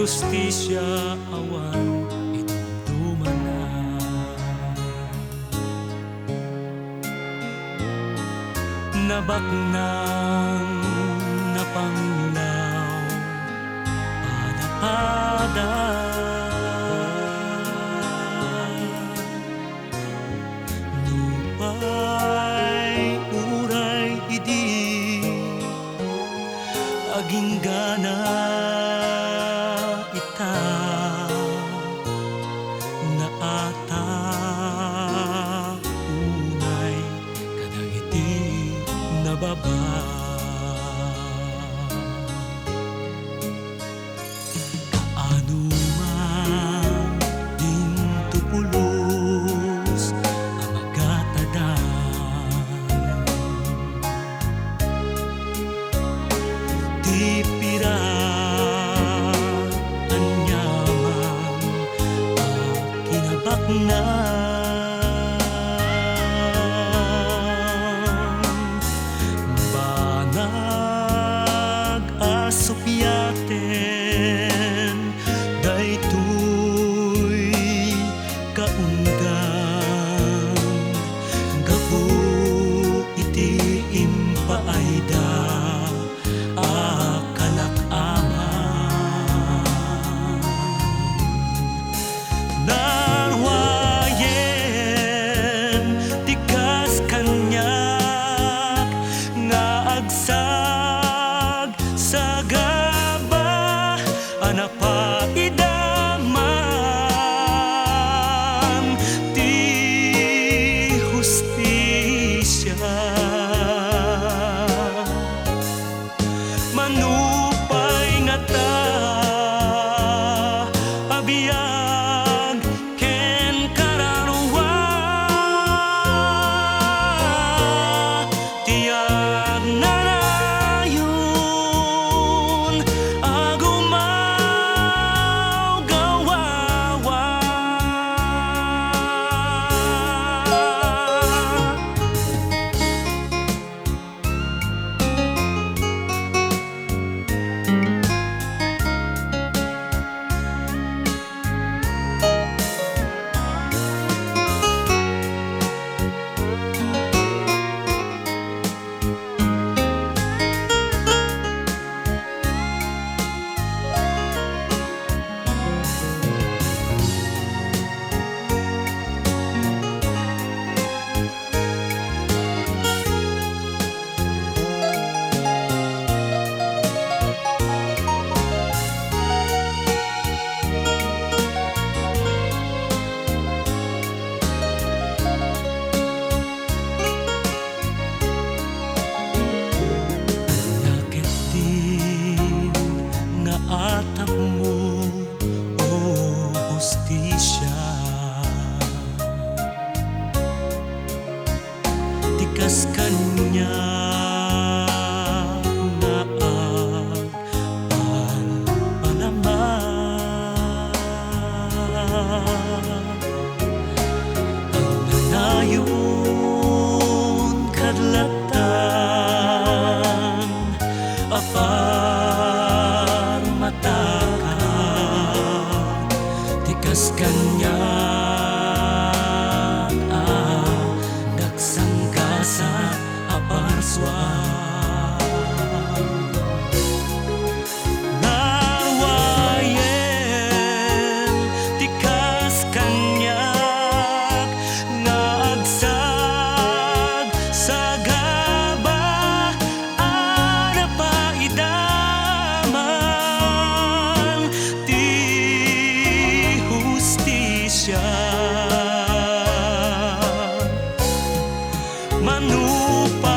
hustisya awan idumduman na. Nabaknang napanglaw pada-pada, nupay uray idi aging gana ita na ata unay kadang iti nababa. Kaano man din tupulos ang magatadan, di pira anyaman kinabaknan, banag asupyaten daytoy kaunggan gapu iti impaayda akalak-aman. Narwayen tikas kanyak nga agsag sa gaba anapaidaman ti hustisya. Manupay nga ta abiyag ken kararwa tiyag narayon agumaw gawawa. Yakit din nga atap mo o hustisya, tikas kanya nga agpalpalaman, ang nanayon kadlatan apar matakan tikas kanya daksang kasa aparswan. Narwayen tikas kanyak nga agsag sa gaba anapaidaman ti hustisya. Manupay